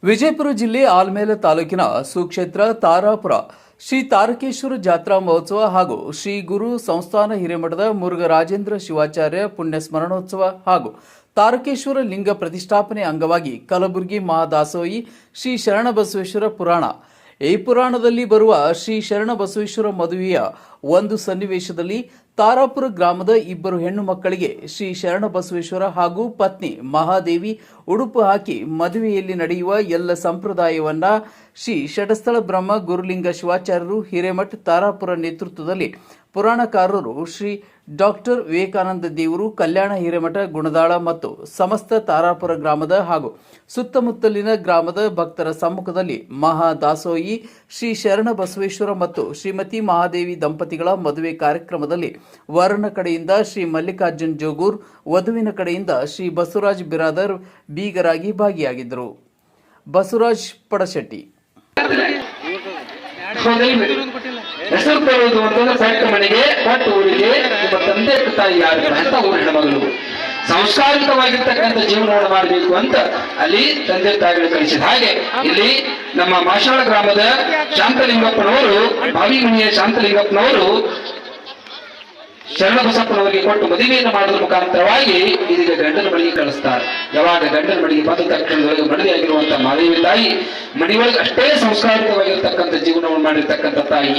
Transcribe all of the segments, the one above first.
ವಿಜಯಪುರ ಜಿಲ್ಲೆ ಆಲ್ಮೇಲ ತಾಲೂಕಿನ ಸುಕ್ಷೇತ್ರ ತಾರಾಪುರ ಶ್ರೀ ತಾರಕೇಶ್ವರ ಜಾತ್ರಾ ಮಹೋತ್ಸವ ಹಾಗೂ ಶ್ರೀ ಗುರು ಸಂಸ್ಥಾನ ಹಿರೇಮಠದ ಮುರುಘರಾಜೇಂದ್ರ ಶಿವಾಚಾರ್ಯ ಪುಣ್ಯ ಸ್ಮರಣೋತ್ಸವ ಹಾಗೂ ತಾರಕೇಶ್ವರ ಲಿಂಗ ಪ್ರತಿಷ್ಠಾಪನೆ ಅಂಗವಾಗಿ ಕಲಬುರಗಿ ಮಹಾದಾಸೋಹಿ ಶ್ರೀ ಶರಣಬಸವೇಶ್ವರ ಪುರಾಣ. ಈ ಪುರಾಣದಲ್ಲಿ ಬರುವ ಶ್ರೀ ಶರಣಬಸವೇಶ್ವರ ಮದುವೆಯ ಒಂದು ಸನ್ನಿವೇಶದಲ್ಲಿ ತಾರಾಪುರ ಗ್ರಾಮದ ಇಬ್ಬರು ಹೆಣ್ಣು ಮಕ್ಕಳಿಗೆ ಶ್ರೀ ಶರಣಬಸವೇಶ್ವರ ಹಾಗೂ ಪತ್ನಿ ಮಹಾದೇವಿ ಉಡುಪು ಹಾಕಿ ಮದುವೆಯಲ್ಲಿ ನಡೆಯುವ ಎಲ್ಲ ಸಂಪ್ರದಾಯವನ್ನ ಶ್ರೀ ಷಟಸ್ಥಳ ಬ್ರಹ್ಮ ಗುರುಲಿಂಗ ಶಿವಾಚಾರ್ಯರು ಹಿರೇಮಠ ತಾರಾಪುರ ನೇತೃತ್ವದಲ್ಲಿ ಪುರಾಣಕಾರರು ಶ್ರೀ ಡಾಕ್ಟರ್ ವಿವೇಕಾನಂದ ದೇವರು ಕಲ್ಯಾಣ ಹಿರೇಮಠ ಗುಣದಾಳ ಮತ್ತು ಸಮಸ್ತ ತಾರಾಪುರ ಗ್ರಾಮದ ಹಾಗೂ ಸುತ್ತಮುತ್ತಲಿನ ಗ್ರಾಮದ ಭಕ್ತರ ಸಮ್ಮುಖದಲ್ಲಿ ಮಹಾದಾಸೋಹಿ ಶ್ರೀ ಶರಣಬಸವೇಶ್ವರ ಮತ್ತು ಶ್ರೀಮತಿ ಮಹಾದೇವಿ ದಂಪತಿಗಳ ಮದುವೆ ಕಾರ್ಯಕ್ರಮದಲ್ಲಿ ವರನ ಕಡೆಯಿಂದ ಶ್ರೀ ಮಲ್ಲಿಕಾರ್ಜುನ್ ಜೋಗೂರ್, ವಧುವಿನ ಕಡೆಯಿಂದ ಶ್ರೀ ಬಸವರಾಜ್ ಬಿರಾದರ್ ಬೀಗರಾಗಿ ಭಾಗಿಯಾಗಿದ್ದರು. ಬಸವರಾಜ್ ಪಡಶೆಟ್ಟಿ ಹೆಸರು ತರುವುದು ಅಂತಂದ್ರೆ ಸಣ್ಣ ಮನೆಗೆ ಕೊಟ್ಟ ಊರಿಗೆ ಒಬ್ಬ ತಂದೆ ತಾಯಿ ಯಾರು ಅಂತ ಊರ ಹೆಣ್ಮಗಳು ಸಂಸ್ಕಾರಿತವಾಗಿರ್ತಕ್ಕಂಥ ಜೀವನವನ್ನು ಮಾಡಬೇಕು ಅಂತ ಅಲ್ಲಿ ತಂದೆ ತಾಯಿಗಳು ಕಳಿಸಿದ ಹಾಗೆ ಇಲ್ಲಿ ನಮ್ಮ ಮಾಷಾಳ ಗ್ರಾಮದ ಶಾಂತಲಿಂಗಪ್ಪನವರು, ಬಾವಿಮಣಿಯ ಶಾಂತಲಿಂಗಪ್ಪನವರು ಶರಣಬಸಪ್ಪನವರಿಗೆ ಕೊಟ್ಟು ಮದುವೆಯನ್ನು ಮಾಡೋದ್ರ ಮುಖಾಂತರವಾಗಿ ಇದೀಗ ಗಂಡನ ಮನೆಗೆ ಕಳಿಸ್ತಾರೆ. ಯಾವಾಗ ಗಂಡನ ಮನೆಗೆ ಬಂದ ತಕ್ಷಣದೊಳಗೆ ಮದುವೆಯಾಗಿರುವಂತಹ ಮಾದೇವಿ ತಾಯಿ ಮನೆಯೊಳಗೆ ಅಷ್ಟೇ ಸಂಸ್ಕಾರಿತವಾಗಿರ್ತಕ್ಕಂಥ ಜೀವನವನ್ನು ಮಾಡಿರ್ತಕ್ಕಂಥ ತಾಯಿ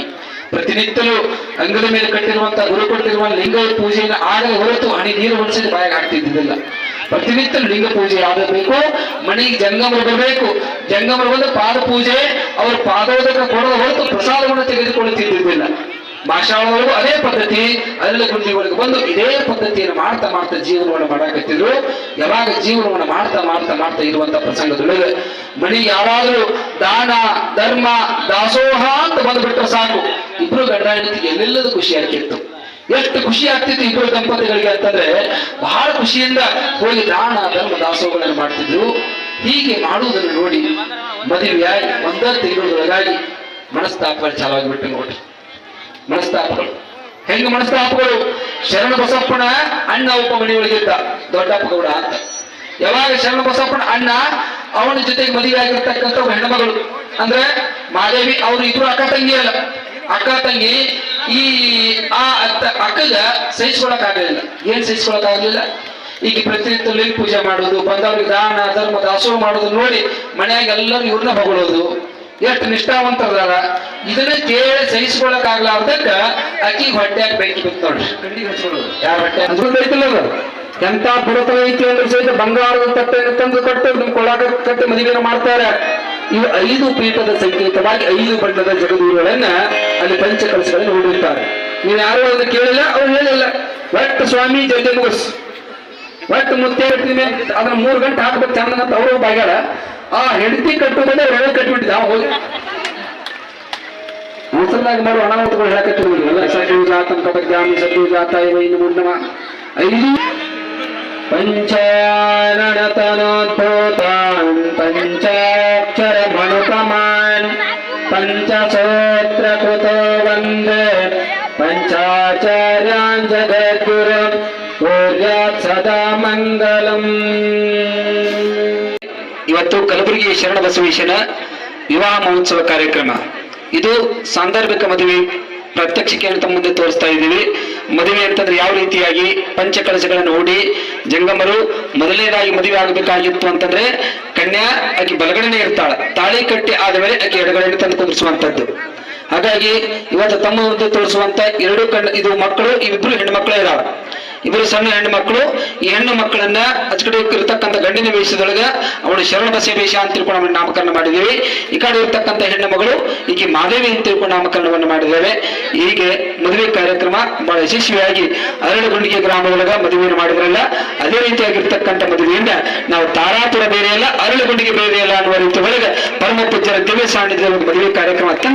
ಪ್ರತಿನಿತ್ಯಲೂ ಅಂಗದ ಮೇಲೆ ಕಟ್ಟಿರುವಂತಹ ಗುರು ಕೊಟ್ಟಿರುವ ಲಿಂಗ ಪೂಜೆಯನ್ನು ಆಗದ ಹೊರತು ಹಣಿ ನೀರು ಹೊಡಿಸಿದ ಬಾಯಿಗೆ ಆಗ್ತಿದ್ದಿಲ್ಲ. ಪ್ರತಿನಿತ್ಯ ಲಿಂಗ ಪೂಜೆ ಆಗಬೇಕು, ಮನೆಗೆ ಜಂಗಮರು ಬರಬೇಕು, ಜಂಗಮರು ಬಂದು ಪಾದ ಪೂಜೆ ಅವರ ಪಾದೋದಕ ಕೊಡದ ಹೊರತು ಪ್ರಸಾದವನ್ನು ತೆಗೆದುಕೊಳ್ಳುತ್ತಿದ್ದಿಲ್ಲ. ಮಾಷಾಳವರೆಗೂ ಅದೇ ಪದ್ಧತಿ, ಅಲ್ಲ ಗುಂಡಿಗಳಿಗೆ ಬಂದು ಇದೇ ಪದ್ಧತಿಯನ್ನು ಮಾಡ್ತಾ ಮಾಡ್ತಾ ಜೀವನವನ್ನು ಮಾಡಾಕತ್ತಿದ್ರು. ಯಾವಾಗ ಜೀವನವನ್ನು ಮಾಡ್ತಾ ಮಾಡ್ತಾ ಮಾಡ್ತಾ ಇರುವಂತ ಪ್ರಸಂಗದೊಳಗೆ ಮನೆ ಯಾರಾದ್ರೂ ದಾನ ಧರ್ಮ ದಾಸೋಹ ಅಂತ ಬಂದ್ಬಿಟ್ರೆ ಸಾಕು, ಇಬ್ರು ಗಂಡ ಹೆಂಡತಿಗೆ ಎಲ್ಲೆಲ್ಲದ ಖುಷಿ ಆಗ್ತಿತ್ತು. ಎಷ್ಟು ಖುಷಿ ಆಗ್ತಿತ್ತು ಇಬ್ಬರು ದಂಪತಿಗಳಿಗೆ ಅಂತಂದ್ರೆ ಬಹಳ ಖುಷಿಯಿಂದ ಹೋಗಿ ದಾನ ಧರ್ಮ ದಾಸೋಹಗಳನ್ನು ಮಾಡ್ತಿದ್ರು. ಹೀಗೆ ಮಾಡುವುದನ್ನು ನೋಡಿ ಮದುವೆಯಾಗಿ ಒಂದ ತಿಂಗಳೊಳಗಾಗಿ ಮನಸ್ತಾಪಗಳು ಚಾಲಾಗಿಬಿಟ್ಟು ನೋಡಿ. ಮನಸ್ತಾಪಗಳು ಹೆಂಗ ಮನಸ್ತಾಪಗಳು? ಶರಣಬಸಪ್ಪನ ಅಣ್ಣ ಒಬ್ಬ ಮನೆಯೊಳಗಿದ್ದ, ದೊಡ್ಡಪ್ಪ ಗೌಡ ಅಂತ. ಯಾವಾಗ ಶರಣಬಸಪ್ಪನ ಅಣ್ಣ ಅವನ ಜೊತೆಗೆ ಮದುವೆ ಆಗಿರ್ತಕ್ಕಂಥ ಹೆಣ್ಮಗಳು ಅಂದ್ರೆ ಮಾದೇವಿ, ಅವರು ಇಬ್ರು ಅಕ್ಕ ತಂಗಿ ಅಲ್ಲ, ಅಕ್ಕ ತಂಗಿ. ಈ ಅಕ್ಕಗ ಸಹಿಸ್ಕೊಳಕ್ ಆಗಲಿಲ್ಲ. ಏನ್ ಸಹಿಸ್ಕೊಳಕ್ ಆಗಲಿಲ್ಲ? ಈಗ ಪ್ರತಿನಿತ್ಯ ಲಿಂಗ ಪೂಜೆ ಮಾಡೋದು, ಬಂದವ್ರಿಗೆ ದಾನ ಧರ್ಮ ದಾಸೋಹ ಮಾಡೋದು ನೋಡಿ ಮನೆಯಾಗ ಎಲ್ಲರೂ ಇವ್ರನ್ನ ಹೊಗಳೋದು. ಎಷ್ಟು ನಿಷ್ಠಾವಂತರದಾರ, ಇದನ್ನ ಕೇಳಿ ಸಹಿಸ್ಕೊಳಕ್ ಆಗ್ಲಾರ್ದಕ್ಕ ಅಕ್ಕಿ ಹೊಟ್ಟೆಯಾಗ ಬೆಂಕಿ ಬಿತ್ತು ನೋಡ್ರಿ. ಕಣ್ಣಿಗೆ ಹಚ್ಕೊಳ್ಳೋದು ಯಾರ ಹೊಟ್ಟೆ ಅನ್ಸ್ಕೊಂಡೈತಿಲ್ಲ ಅದು. ಎಂತ ಪುರತನ ಐತಿ ಅಂದ್ರೆ ಸಹಿತ ಬಂಗಾರದ ತಟ್ಟೆಯನ್ನು ತಂದು ಕೊಟ್ಟು ನಿಮ್ ಕೊಳ್ಳಾಗ ಕಟ್ಟಿ ಮದುವೆಯನ್ನು ಮಾಡ್ತಾರೆ. ಇವು 5 ಪೀಠದ ಸಂಕೇತವಾಗಿ 5 ಬಣ್ಣದ ಜಗದೂರುಗಳನ್ನ ಅಲ್ಲಿ ಪಂಚಕಲಶಗಳಲ್ಲಿ ಹೂಡಿರ್ತಾರೆ. ನೀವು ಯಾರು ಅದನ್ನ ಕೇಳಿಲ್ಲ, ಅವ್ರು ಹೇಳಿಲ್ಲ. ಒಟ್ಟು ಸ್ವಾಮಿ ಜೊತೆ ಮುಗಿಸ್, ಒಟ್ಟು ಮುತ್ತೆ ಅದನ್ನ 3 ಗಂಟೆ ಹಾಕ್ಬೇಕು ಚಂದ ಅಂತ ಅವರು ಬಾಗ್ಯಾರ. ಆ ಹೆಂಡತಿ ಕಟ್ಟುವುದೇ ಒಳ್ಳೆ ಕಟ್ಟಿಬಿಟ್ಟಿದ್ದ ಹೋಗಿ ಮುಸಲ್ನಾಗ ಮಾಡು ಹಣ ಹೊತ್ಕೊಂಡು ಹೇಳಕತ್ತಿರುವುದಿಲ್ಲ. ಸದ್ಯೂಜಾತಂಕ ಬಗ್ಗಾಮಿ ಸದ್ಯೂಜಾತ ಇವ ಇನ್ನು ಮುನ್ನಮ 5 ಪಂಚಾನನತನೋದ್ಭೂತಾನ್ ಪಂಚಾಕ್ಷರ ಮನುತಮಾನ್ ಪಂಚಸೂತ್ರ ಕೃತೋ ವಂದೇ ಪಂಚಾಚಾರ್ಯಾನ್ ಜಗದ್ಗುರು ಪೂಜ್ಯಾತ್ ಸದಾ ಮಂಗಲಂ. ಇವತ್ತು ಕಲಬುರಗಿ ಶರಣಬಸವೇಶ್ವರ ವಿವಾಹ ಮಹೋತ್ಸವ ಕಾರ್ಯಕ್ರಮ. ಇದು ಸಾಂದರ್ಭಿಕ ಮದುವೆ ಪ್ರಾತ್ಯಕ್ಷಿಕೆ ಅಂತ ಮುಂದೆ ತೋರಿಸ್ತಾ ಇದ್ದೀವಿ. ಮದುವೆ ಅಂತಂದ್ರೆ ಯಾವ ರೀತಿಯಾಗಿ ಪಂಚಕಲಶಗಳನ್ನು ಹೂಡಿ ಜಂಗಮರು ಮೊದಲನೇದಾಗಿ ಮದುವೆ ಆಗಬೇಕಾಗಿತ್ತು ಅಂತಂದ್ರೆ ಕನ್ಯಾ ಆಕೆ ಬಲಗಡೆನೆ ಇರ್ತಾಳ, ತಾಳಿ ಕಟ್ಟಿ ಆದ ಮೇಲೆ ಆಕೆ ಎಡಗಡೆ ತಂದು ಕುದಿಸುವಂತದ್ದು. ಹಾಗಾಗಿ ಇವತ್ತು ತಮ್ಮ ಮುಂದೆ ತೋರಿಸುವಂತ 2 ಇದು ಮಕ್ಕಳು, ಇವಿಬ್ರು ಹೆಣ್ಣು ಮಕ್ಕಳೇ ಇದಾವ. ಇಬ್ಬರು ಸಣ್ಣ ಹೆಣ್ಣು ಮಕ್ಕಳು. ಈ ಹೆಣ್ಣು ಮಕ್ಕಳನ್ನ ಅಚ್ಚಕಡೆ ಇರತಕ್ಕಂಥ ಗಂಡಿನ ವೇಷದೊಳಗ ಅವಳು ಶರಣಬಸವ ವೇಷ ಅಂತ ತಿಳ್ಕೊಂಡು ನಾವು ನಾಮಕರಣ ಮಾಡಿದ್ದೇವೆ. ಈ ಕಡೆ ಇರ್ತಕ್ಕಂಥ ಹೆಣ್ಣು ಮಗಳು ಈಕೆ ಮಾದೇವಿ ಅಂತ ತಿಳ್ಕೊಂಡು ನಾಮಕರಣವನ್ನು ಮಾಡಿದ್ದೇವೆ. ಹೀಗೆ ಮದುವೆ ಕಾರ್ಯಕ್ರಮ ಬಹಳ ಯಶಸ್ವಿಯಾಗಿ ಅರಳಗುಂಡಿಗೆ ಗ್ರಾಮದೊಳಗ ಮದುವೆಯನ್ನು ಮಾಡಿದ್ರಲ್ಲ, ಅದೇ ರೀತಿಯಾಗಿರ್ತಕ್ಕಂಥ ಮದುವೆಯಿಂದ ನಾವು ತಾರಾಪುರ ಬೇರೆ ಅಲ್ಲ, ಅರಳಗುಂಡಿಗೆ ಬೇರೆ ಅಲ್ಲ ಅನ್ನುವ ರೀತಿ ಒಳಗೆ ಪರಮ ಪೂಜ್ಯರ ದಿವ್ಯ ಸಾನ್ನಿಧ್ಯದ ಮದುವೆ ಕಾರ್ಯಕ್ರಮ ಅತ್ಯಂತ